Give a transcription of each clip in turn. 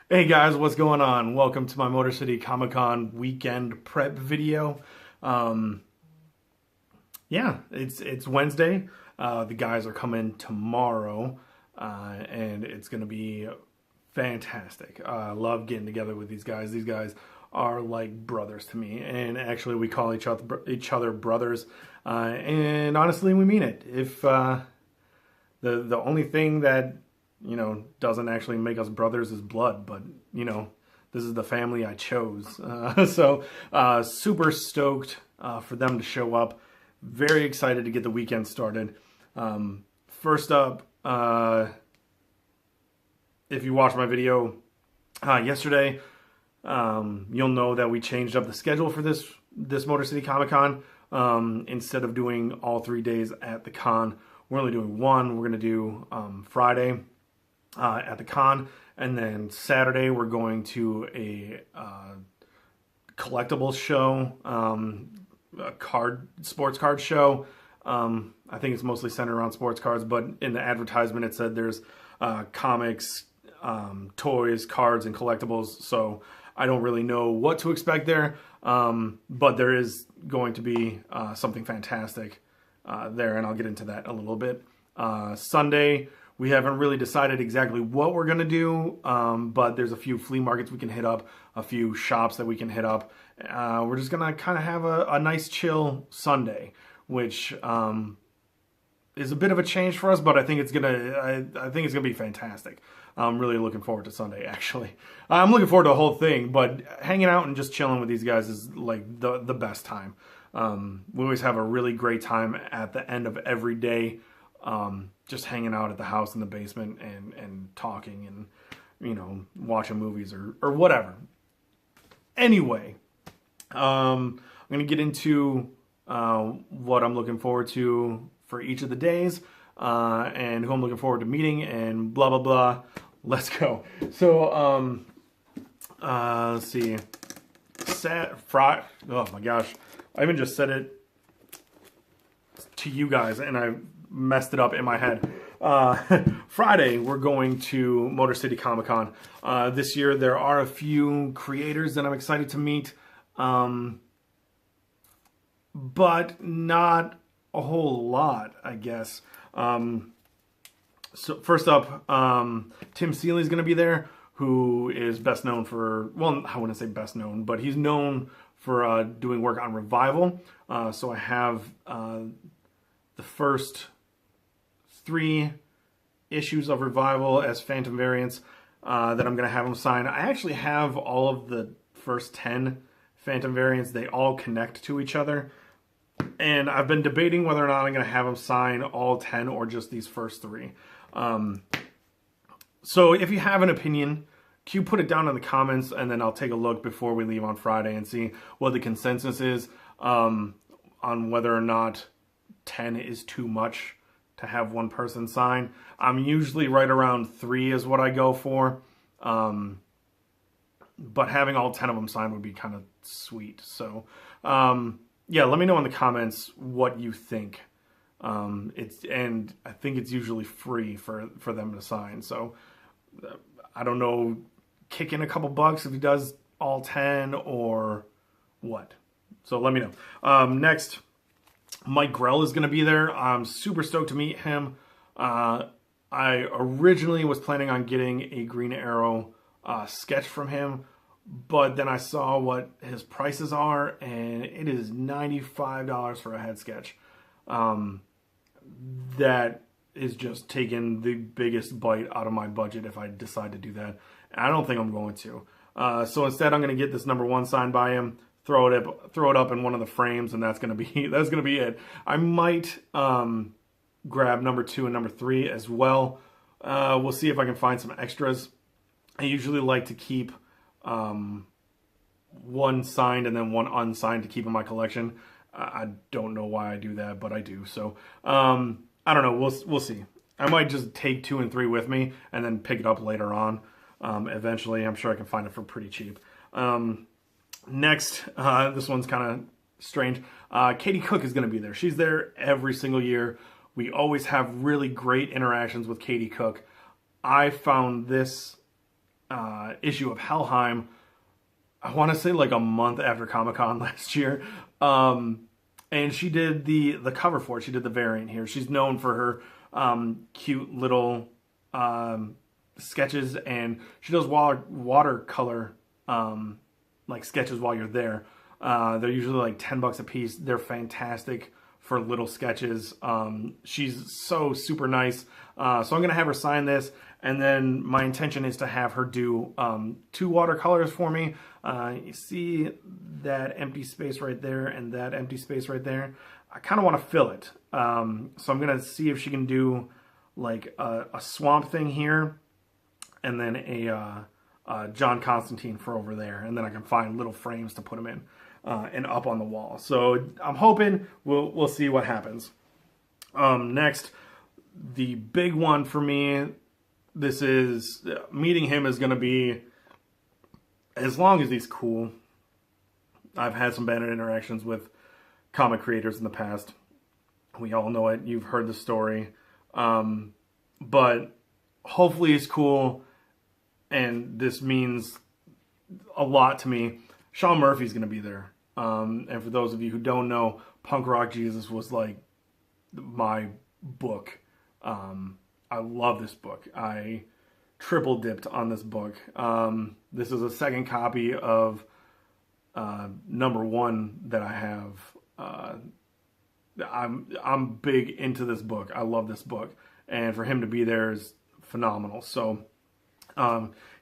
Hey guys, what's going on? Welcome to my Motor City Comic Con weekend prep video. Um, yeah, it's Wednesday. The guys are coming tomorrow, and it's gonna be fantastic. I love getting together with these guys. These guys are like brothers to me, and actually we call each other brothers. And honestly, we mean it. If the only thing that doesn't actually make us brothers is blood, but this is the family I chose. So super stoked for them to show up. Very excited to get the weekend started. First up, if you watched my video yesterday, you'll know that we changed up the schedule for this Motor City Comic Con. Instead of doing all 3 days at the con, we're only doing one. We're going to do Friday at the con, and then Saturday we're going to a collectibles show, a sports card show. I think it's mostly centered around sports cards, but in the advertisement it said there's comics, toys, cards, and collectibles. So I don't really know what to expect there, but there is going to be something fantastic there, and I'll get into that a little bit. Sunday, we haven't really decided exactly what we're going to do, but there's a few flea markets we can hit up, a few shops that we can hit up. We're just going to kind of have a nice chill Sunday, which is a bit of a change for us, but I think it's gonna be fantastic. I'm really looking forward to Sunday, actually. I'm looking forward to the whole thing, but hanging out and just chilling with these guys is like the best time. We always have a really great time at the end of every day, just hanging out at the house in the basement and talking and watching movies or whatever. Anyway, I'm gonna get into what I'm looking forward to for each of the days, and who I'm looking forward to meeting, and blah blah blah. Let's go. So let's see. Oh my gosh, I even just said it to you guys and I messed it up in my head. Friday we're going to Motor City Comic Con. This year there are a few creators that I'm excited to meet, but not a whole lot, I guess. So first up, Tim Seeley's going to be there, who is best known for, well, I wouldn't say best known, but he's known for doing work on Revival. So I have the first 3 issues of Revival as Phantom variants that I'm going to have him sign. I actually have all of the first 10 Phantom variants. They all connect to each other. And I've been debating whether or not I'm going to have him sign all 10 or just these first 3. So if you have an opinion, can you put it down in the comments, and then I'll take a look before we leave on Friday and see what the consensus is on whether or not 10 is too much to have one person sign. I'm usually right around 3 is what I go for. But having all 10 of them signed would be kind of sweet. So, yeah, let me know in the comments what you think. And I think it's usually free for them to sign. So I don't know, kick in a couple bucks if he does all 10 or what. So let me know. Next, Mike Grell is going to be there. I'm super stoked to meet him. I originally was planning on getting a Green Arrow sketch from him, but then I saw what his prices are, and it is $95 for a head sketch. That is just taking the biggest bite out of my budget if I decide to do that. I don't think I'm going to. So instead, I'm going to get this #1 signed by him, throw it up in one of the frames, and that's going to be it. I might grab #2 and #3 as well. We'll see if I can find some extras. I usually like to keep one signed and then one unsigned to keep in my collection. I don't know why I do that, but I do. So I don't know. We'll see. I might just take 2 and 3 with me and then pick it up later on. Eventually, I'm sure I can find it for pretty cheap. Next, this one's kind of strange. Katie Cook is going to be there. She's there every single year. We always have really great interactions with Katie Cook. I found this issue of Helheim, I want to say like a month after Comic-Con last year. And she did the cover for it. She did the variant here. She's known for her cute little sketches, and she does watercolor like sketches while you're there. They're usually like $10 a piece. They're fantastic for little sketches. She's so super nice. So I'm going to have her sign this, and then my intention is to have her do 2 watercolors for me. You see that empty space right there and that empty space right there? I kind of want to fill it. So I'm going to see if she can do like a swamp thing here, and then a John Constantine for over there, and then I can find little frames to put them in and up on the wall. So I'm hoping we'll see what happens. Next, the big one for me, this is meeting him is going to be, as long as he's cool. I've had some bad interactions with comic creators in the past. We all know it. You've heard the story. But hopefully he's cool, and this means a lot to me. Sean Murphy's going to be there. And for those of you who don't know, Punk Rock Jesus was like my book. I love this book. I triple dipped on this book. This is a second copy of #1 that I have. I'm big into this book. I love this book, and for him to be there is phenomenal. So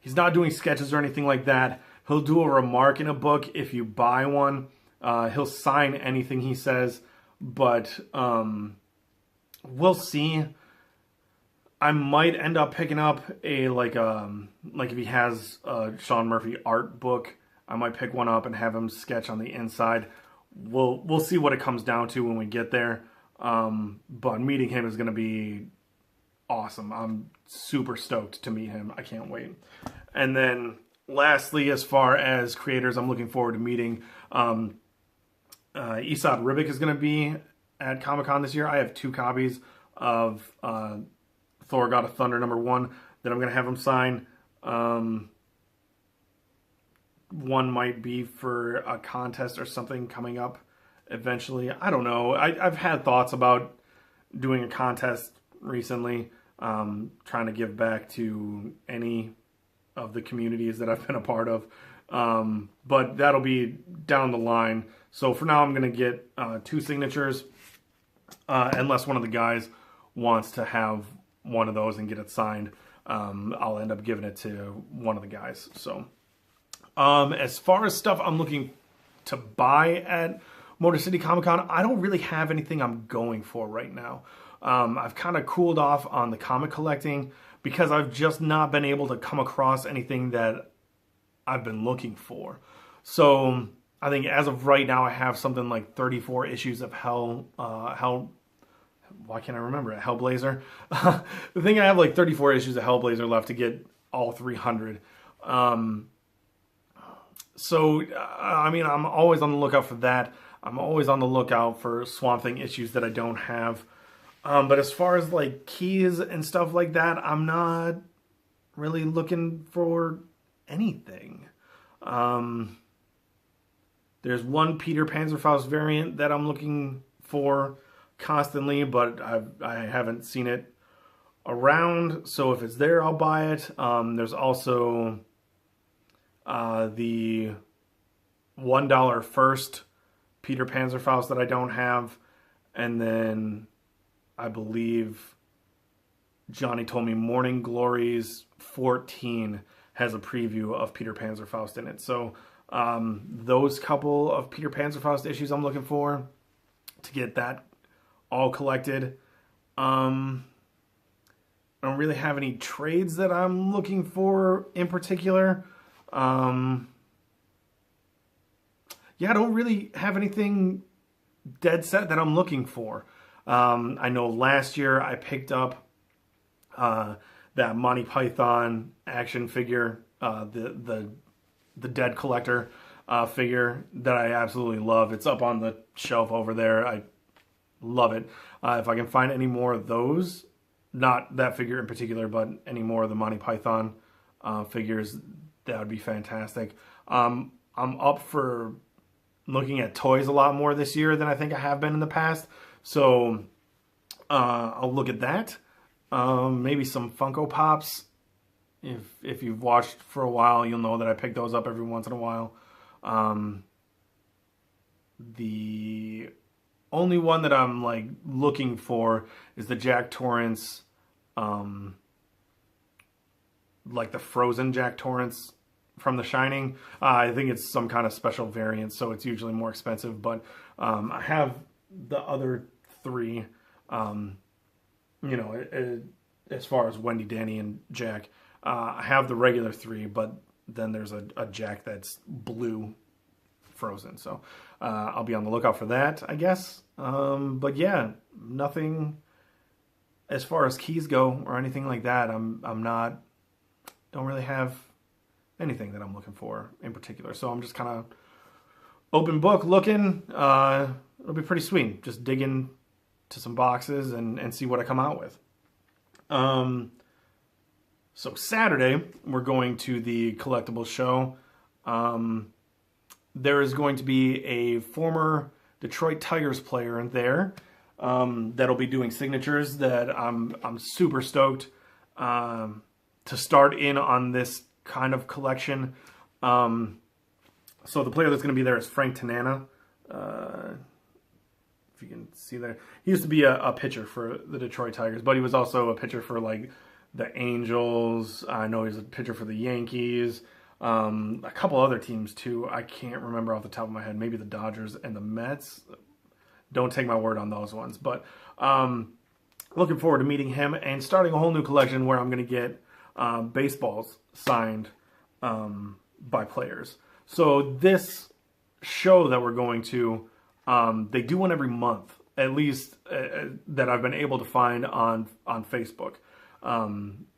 he's not doing sketches or anything like that. He'll do a remark in a book if you buy one. He'll sign anything he says, but we'll see. I might end up picking up a like if he has a Sean Murphy art book, I might pick one up and have him sketch on the inside. We'll see what it comes down to when we get there. But meeting him is going to be awesome. I'm super stoked to meet him. I can't wait. And then lastly, as far as creators I'm looking forward to meeting, Esad Ribic is going to be at Comic-Con this year. I have 2 copies of Thor God of Thunder #1 that I'm going to have him sign. One might be for a contest or something coming up eventually. I don't know. I've had thoughts about doing a contest recently, trying to give back to any of the communities that I've been a part of. But that'll be down the line. So for now, I'm going to get 2 signatures, unless one of the guys wants to have one of those and get it signed. I'll end up giving it to one of the guys. So as far as stuff I'm looking to buy at Motor City Comic Con, I don't really have anything I'm going for right now. I've kind of cooled off on the comic collecting because I've just not been able to come across anything that I've been looking for. So I think as of right now, I have something like 34 issues of why can't I remember it? Hellblazer. The thing, I have like 34 issues of Hellblazer left to get all 300. So, I mean, I'm always on the lookout for that. I'm always on the lookout for Swamp Thing issues that I don't have. But as far as like keys and stuff like that, I'm not really looking for anything. There's one Peter Panzerfaust variant that I'm looking for constantly, but I haven't seen it around. So if it's there, I'll buy it. There's also the $1 first Peter Panzerfaust that I don't have, and then I believe Johnny told me Morning Glories 14 has a preview of Peter Panzerfaust in it. So those couple of Peter Panzerfaust issues I'm looking for to get that all collected. I don't really have any trades that I'm looking for in particular. Yeah, I don't really have anything dead set that I'm looking for. I know last year I picked up that Monty Python action figure, the Dead Collector figure that I absolutely love. It's up on the shelf over there. I love it. If I can find any more of those, not that figure in particular, but any more of the Monty Python figures, that would be fantastic. I'm up for looking at toys a lot more this year than I think I have been in the past. So I'll look at that. Maybe some Funko Pops. If you've watched for a while, you'll know that I pick those up every once in a while. The only one that I'm like looking for is the Jack Torrance, like the frozen Jack Torrance from The Shining. I think it's some kind of special variant, so it's usually more expensive. But I have the other three. You know, as far as Wendy, Danny, and Jack, I have the regular three, but then there's a Jack that's blue frozen. So I'll be on the lookout for that, I guess. But yeah, nothing as far as keys go or anything like that. Don't really have anything that I'm looking for in particular. So I'm just kind of open book looking. It'll be pretty sweet. Just dig in to some boxes and see what I come out with. So Saturday, we're going to the collectibles show. There is going to be a former Detroit Tigers player in there that'll be doing signatures that I'm super stoked to start in on this kind of collection. So the player that's going to be there is Frank Tanana. If you can see there, he used to be a pitcher for the Detroit Tigers, but he was also a pitcher for like the Angels. I know he's a pitcher for the Yankees, a couple other teams too. I can't remember off the top of my head. Maybe the Dodgers and the Mets. Don't take my word on those ones, but looking forward to meeting him and starting a whole new collection where I'm going to get baseballs signed by players. So this show that we're going to, they do one every month, at least that I've been able to find on Facebook.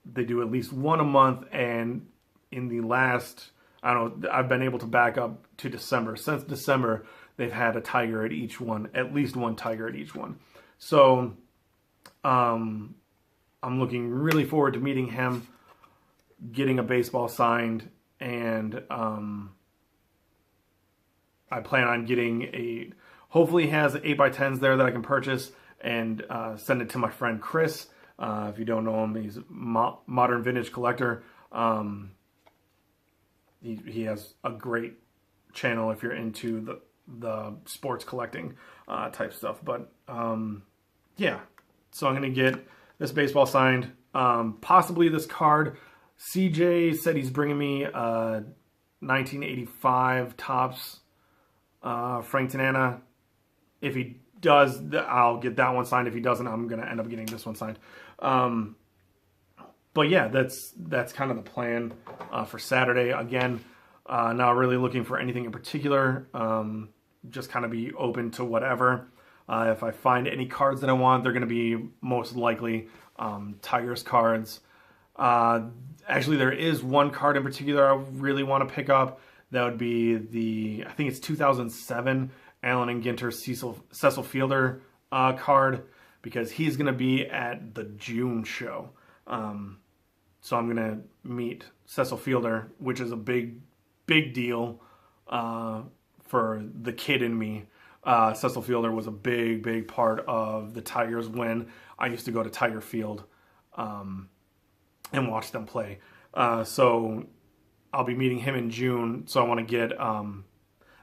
They do at least one a month, and in the last, I don't know, I've been able to back up to December. Since December, they've had a tiger at each one, at least one tiger at each one. So I'm looking really forward to meeting him, getting a baseball signed, and I plan on getting hopefully he has 8x10s there that I can purchase and send it to my friend Chris. If you don't know him, he's a modern vintage collector. He has a great channel if you're into the sports collecting type stuff. But yeah, so I'm going to get this baseball signed. Possibly this card. CJ said he's bringing me 1985 Topps Frank Tanana. If he does, I'll get that one signed. If he doesn't, I'm going to end up getting this one signed. But yeah, that's kind of the plan for Saturday. Again, not really looking for anything in particular. Just kind of be open to whatever. If I find any cards that I want, they're going to be most likely Tigers cards. Actually, there is one card in particular I really want to pick up. That would be I think it's 2007 Allen and Ginter Cecil Fielder card, because he's going to be at the June show. So I'm going to meet Cecil Fielder, which is a big deal for the kid in me. Cecil Fielder was a big part of the Tigers when I used to go to Tiger Field and watch them play. So I'll be meeting him in June, so I want to get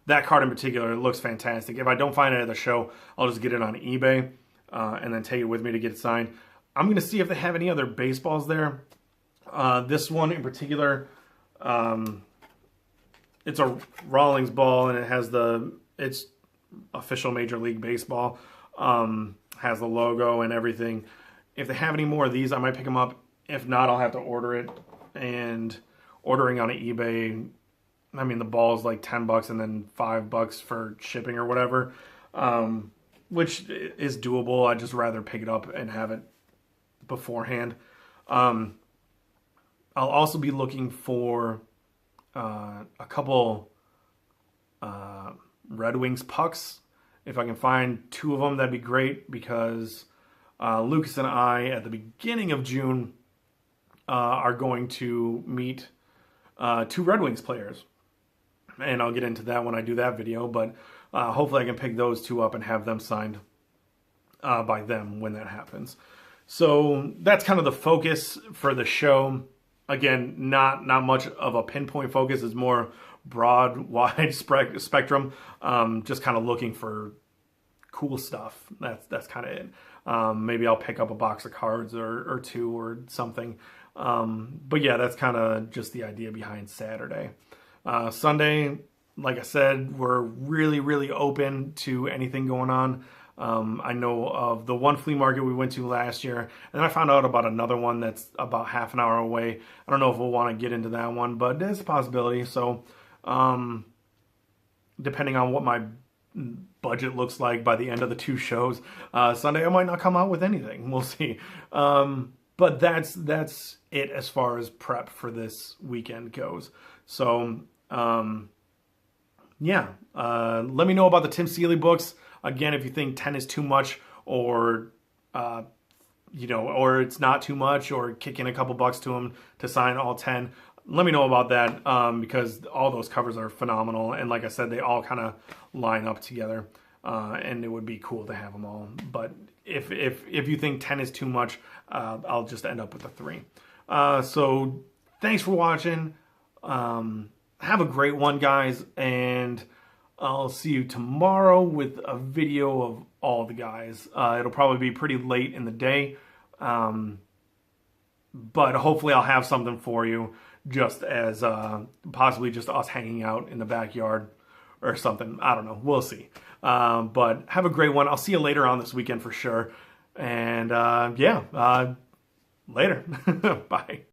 that card in particular. It looks fantastic. If I don't find it at the show, I'll just get it on eBay and then take it with me to get it signed. I'm going to see if they have any other baseballs there. This one in particular, it's a Rawlings ball, and it has it's official Major League Baseball. Has the logo and everything. If they have any more of these, I might pick them up. If not, I'll have to order it. And ordering on eBay, I mean, the ball is like $10 and then $5 for shipping or whatever, which is doable. I'd just rather pick it up and have it beforehand. I'll also be looking for a couple Red Wings pucks. If I can find 2 of them, that'd be great, because Lucas and I, at the beginning of June, are going to meet 2 Red Wings players. And I'll get into that when I do that video, but hopefully I can pick those 2 up and have them signed by them when that happens. So that's kind of the focus for the show. Again, not much of a pinpoint focus. It's more broad, wide spectrum. Just kind of looking for cool stuff. That's kind of it. Maybe I'll pick up a box of cards or 2 or something. But yeah, that's kind of just the idea behind Saturday. Sunday, like I said, we're really open to anything going on. I know of the one flea market we went to last year, and then I found out about another one that's about half an hour away. I don't know if we'll want to get into that one, but it's a possibility. So, depending on what my budget looks like by the end of the 2 shows, Sunday I might not come out with anything. We'll see. But that's it as far as prep for this weekend goes. So, yeah, let me know about the Tim Seeley books. Again, if you think 10 is too much, or or it's not too much, or kick in a couple bucks to him to sign all 10, let me know about that, because all those covers are phenomenal. And like I said, they all kind of line up together, and it would be cool to have them all. But if you think 10 is too much, I'll just end up with a 3. So thanks for watching. Have a great one, guys, and I'll see you tomorrow with a video of all the guys. It'll probably be pretty late in the day, but hopefully I'll have something for you, just as possibly just us hanging out in the backyard or something. I don't know. We'll see. But have a great one. I'll see you later on this weekend for sure. And yeah, later. Bye.